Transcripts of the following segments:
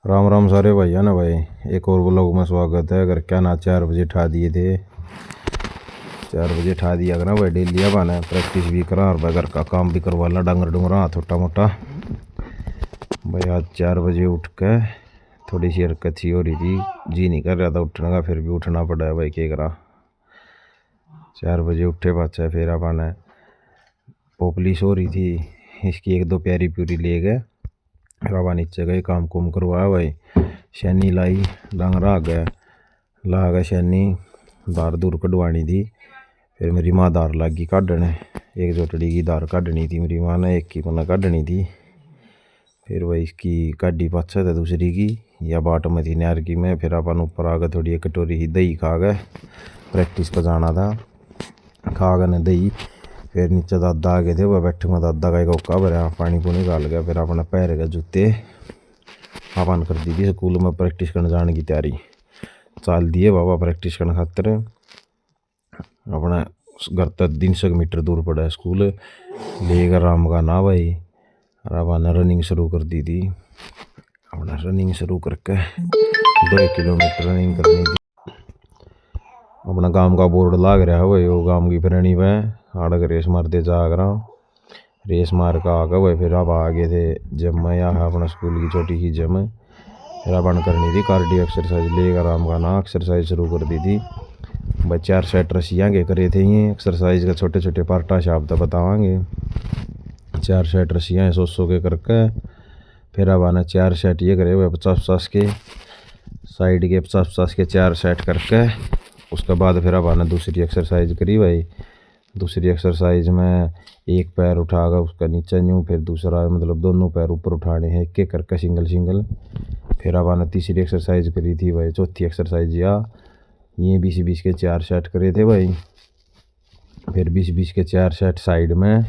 राम राम सारे भैया ना भाई। एक और ब्लॉग में स्वागत है। अगर क्या ना 4 बजे उठा दिए थे, 4 बजे उठा दिया ना भाई। डेली अब आना प्रैक्टिस भी करा और भाई घर का काम भी करवा ला, डांगर डूंगरा छोटा मोटा भाई। आज 4 बजे उठ के थोड़ी सी हरकत सी हो रही थी, जी नहीं कर रहा था उठने का, फिर भी उठना पड़ा है भाई। क्या करा, 4 बजे उठे बादशाह। फिर अब आना पोपलिस हो रही थी, इसकी एक दो प्यारी प्यूरी ले गए। रवा नीचे गए, काम कुम करवाया भाई। शैनी लाई, डांगरा आ गया, ला गया शैनी। दार दूर कढ़वानी थी, फिर मेरी माँ दार लागी काढ़ने। एक जोटड़ी की दार काढ़नी थी मेरी माँ ने, एक की मना काढ़नी थी। फिर वही इसकी काढ़ी पाछा था दूसरी की, या बाट में थी नहर की में। फिर अपन ऊपर आ गए, थोड़ी एक कटोरी ही दही खा गए। प्रैक्टिस पर जाना था, खा गए ने दही। फिर नीचे दादा आ गए थे, वह बैठे में दादा का एक औका भरा, पानी पुनी डाल गया। फिर अपने पैर के जूते अपन कर दी थी स्कूल में प्रैक्टिस करने जाने की तैयारी। चाल दिए बाबा प्रैक्टिस करने खातर। अपने घर तक 300 मीटर दूर पड़ा है स्कूल। लेकर राम का ना भाई, राबा ने रनिंग शुरू कर दी थी। अपना रनिंग शुरू करके 2 किलोमीटर रनिंग करनी थी। अपना गांव का बोर्ड लाग रहा है भाई, वो गांव की फिरनी में आड़क रेस मारते जाग रहा। रेस मार का आ गए भाई। फिर अब आ गए थे जिम में, या अपना स्कूल की छोटी सी जिम। फिर अपन करनी थी कार्डियो एक्सरसाइज। लेकर राम का ना एक्सरसाइज शुरू कर दी थी भाई। 4 सेट रसियाँ के करे थे, ये एक्सरसाइज के छोटे छोटे पार्टा से आप तो बतावांगे। 4 सेट रसियाँ 100 के करके। फिर अब आना 4 सेट ये करे हुए 50-50 के, साइड के 50-50 के 4 सेट करके। उसके बाद फिर अब आना दूसरी एक्सरसाइज करी भाई। दूसरी एक्सरसाइज में एक पैर उठाकर उसका नीचे न्यू, फिर दूसरा मतलब दोनों पैर ऊपर उठाने हैं एक एक करके, सिंगल सिंगल। फिर अब आना तीसरी एक्सरसाइज करी थी भाई, चौथी एक्सरसाइज या ये 20-20 के 4 सेट करे थे भाई। फिर 20-20 के 4 सेट साइड में,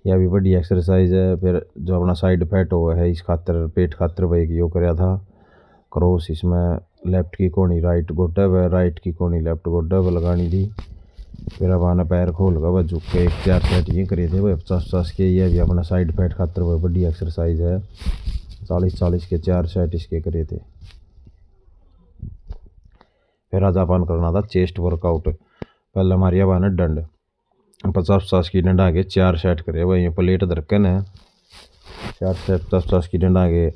यह भी बड़ी एक्सरसाइज है। फिर जो अपना साइड फैट हुआ है इस खातर, पेट खातर भाई की यो कराया था क्रॉस। इसमें लेफ्ट की कोनी राइट गोड्डा व राइट की कोनी लेफ्ट गोड्डा व लगानी थी। फिर अब आना पैर खोल कर वह झुक के 4 सेट ये करे थे भाई 50-50 के। यह भी अपना साइड फैट खातर वह बड़ी एक्सरसाइज है। 40-40 के 4 सेट इसके करे थे। फिर आज अपन करना था चेस्ट वर्कआउट। पहले हमारी अब आना डंड 50-50 की डंडा के 4 सेट करे भाई। ये प्लेट धरकन है, 4 सेट 50-50 की डंडा के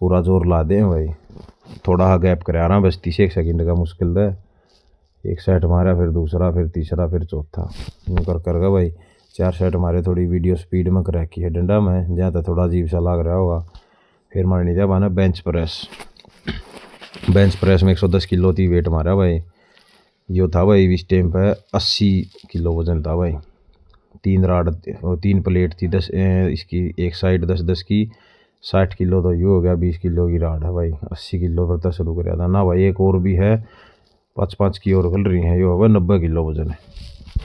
पूरा जोर ला दें भाई। थोड़ा हा गैप करे आ रहा बस 30 सेकंड का मुश्किल है। एक सेट मारा, फिर दूसरा, फिर तीसरा, फिर चौथा, यूँ कर कर भाई 4 सेट मारे। थोड़ी वीडियो स्पीड में कर रखी है डंडा में, जहाँ तक थोड़ा अजीब सा लग रहा होगा। फिर मारनी था माना बेंच प्रेस। बेंच प्रेस में 110 किलो थी वेट मारा भाई। यो था भाई इस टाइम पे 80 किलो वजन था भाई। 3 प्लेट थी 10 इसकी एक साइड 10-10 की, 60 किलो तो ये हो गया। 20 किलो की राड है भाई। 80 किलो पर तो शुरू कराया था ना भाई। एक और भी है 5-5 की और खल रही है, यो होगा 90 किलो वजन है।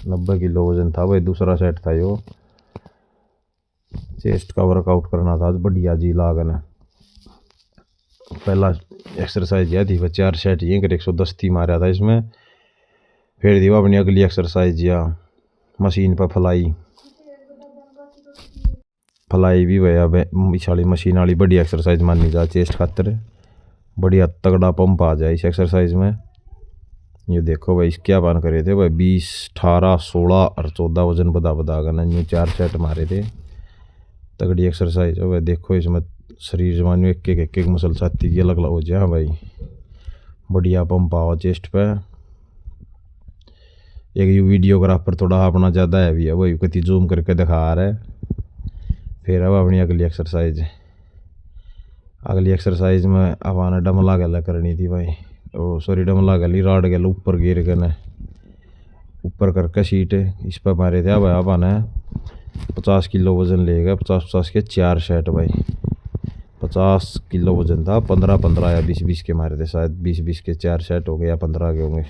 90 किलो वजन था भाई। दूसरा सेट था यो। चेस्ट का वर्कआउट करना था आज बढ़िया जी लागन है। पहला एक्सरसाइज यह थी 4 सेट ये कर 110 थी मारा था इसमें। फिर थी अपनी अगली एक्सरसाइज या मशीन पर फ्लाई। फ्लाई भी भैया विशाली मशीन वाली बड़ी एक्सरसाइज मानी जा चेस्ट खातर। बढ़िया तगड़ा पंप आ जाए इस एक्सरसाइज में। ये देखो भाई क्या बान करे थे भाई 20, 18, 16 और 14 वजन बदा बदा कर ये 4 सेट मारे थे। तगड़ी एक्सरसाइज है भाई। देखो इसमें शरीर जमान एक एक मसल छाती की अलग अलग हो जाए भाई। बढ़िया पंप आओ चेस्ट पे। एक यू वीडियोग्राफर थोड़ा अपना ज़्यादा हैवी है, वही कति जूम करके दिखा रहा है। फिर अब अपनी अगली एक्सरसाइज में अब आना डमला गला करनी थी भाई। ओ सॉरी डमला गली राड गल ऊपर गिर के न ऊपर करके सीट इस पर मारे थे। अब आना 50 किलो वजन लेगा। 50-50 के 4 सेट भाई। 50 किलो वजन था, 15-15 या 20-20 के मारे थे शायद। 20-20 के 4 सेट हो गए या 15 के होंगे।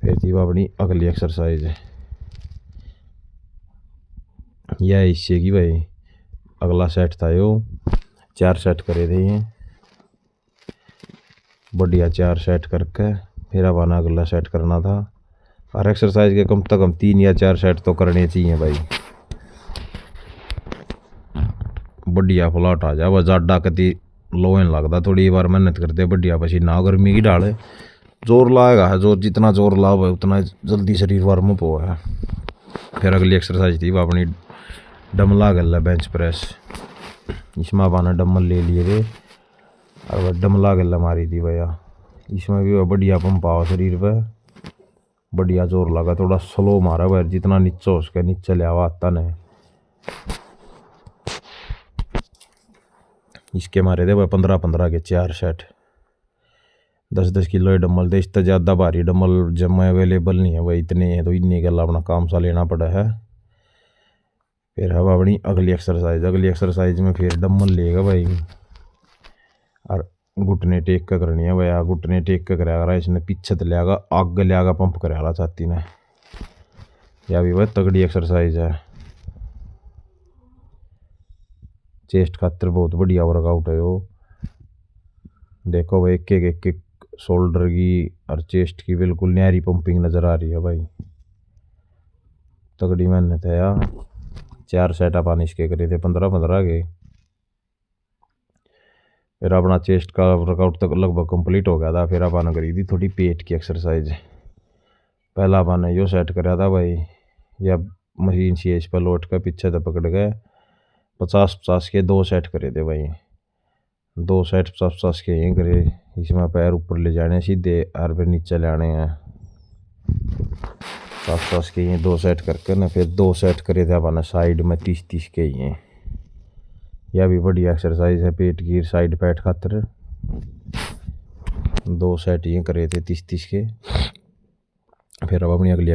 फिर थी वो अपनी अगली एक्सरसाइज है यह हिस्से की भाई। अगला सेट था यो 4 सेट करे थे ये बढ़िया 4 सेट करके। फिर अब आना अगला सेट करना था। हर एक्सरसाइज के कम से कम 3 या 4 सेट तो करने चाहिए भाई। बढ़िया फ्लॉट आ जाए वह जाडा कति लोहन लगता थोड़ी बार मेहनत करते बढ़िया पसीना गर्मी की डाले जोर लाएगा है जोर जितना जोर लाओ है उतना जल्दी शरीर वार्म अप हुआ है। फिर अगली एक्सरसाइज थी वो अपनी डमला गल है बेंच प्रेस। इसमें अपने डम्बल ले लिए थे और वह डमला गल मारी थी भैया। इसमें भी वह बढ़िया पंप आओ शरीर पे बढ़िया जोर लगा थोड़ा स्लो मारा भाई जितना नीचे हो उसके नीचे ले आवा आता नहीं। इसके मारे थे भाई 15-15 के 4 सेट 10-10 किलो डम्बल थे। इससे ज़्यादा भारी डम्बल जब अवेलेबल नहीं है भाई इतने हैं तो इन्हीं के अपना काम सा लेना पड़ा है। फिर अब अपनी अगली एक्सरसाइज में फिर डम्बल लेगा भाई और घुटने टेक का करनी है भाई। घुटने टेक का कराया इसने पीछे तो लियागा आगे लियागा पंप कराया छाती ने। यह भी भाई तगड़ी एक्सरसाइज है चेस्ट खातर बहुत बढ़िया वर्कआउट है वो। देखो भाई एक शोल्डर की और चेस्ट की बिल्कुल न्यारी पंपिंग नज़र आ रही है भाई तगड़ी मेहनत है यार। 4 सेट अपन इसके करे थे 15-15 के। फिर अपना चेस्ट का वर्कआउट तक लगभग कंप्लीट हो गया था। फिर अपन करी थी थोड़ी पेट की एक्सरसाइज। पहला अपन यो सेट कराया था भाई या मशीन सी इस पर लोट कर पीछे तो पकड़ गए 50-50 के 2 सेट करे थे भाई। 2 सेट 50-50 के यहीं करे। इसमें पैर ऊपर ले जाने सीधे और फिर नीचे ले आने हैं 50-50 के ये 2 सेट करके ना। फिर 2 सेट करे थे अपन साइड में 30-30 के ही। यह भी बढ़िया एक्सरसाइज है पेट की साइड पैट खातर। 2 सेट ये करे थे 30-30 के। फिर अब अपनी अगली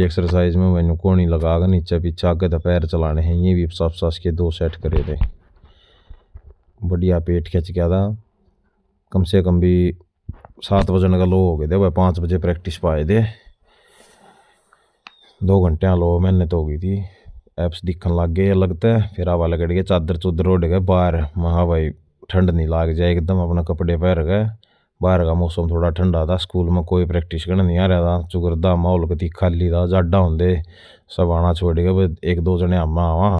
एक्सरसाइज में मैंने कोनी लगा कर नीचे पीछे आगे तो पैर चलाने हैं। ये भी 50-50 के 2 सेट करे थे बढ़िया पेट खिंच गया था। कम से कम भी 7 वजन का लो हो गए थे भाई 5 बजे प्रैक्टिस पाए थे 2 घंटे लो मेहनत हो गई थी। एप्स दिखने लग गए लगता है। फिर हवा लग गए चादर चुदर उड़ गए बाहर महा भाई ठंड नहीं लाग जाए एकदम अपना कपड़े पहन गए। बाहर का मौसम थोड़ा ठंडा था स्कूल में कोई प्रैक्टिस करने नहीं आ रहा था चुगरदा माहौल कती खाली था जाडा होंगे सब आना छोड़ गए 1-2 जने हम आवा।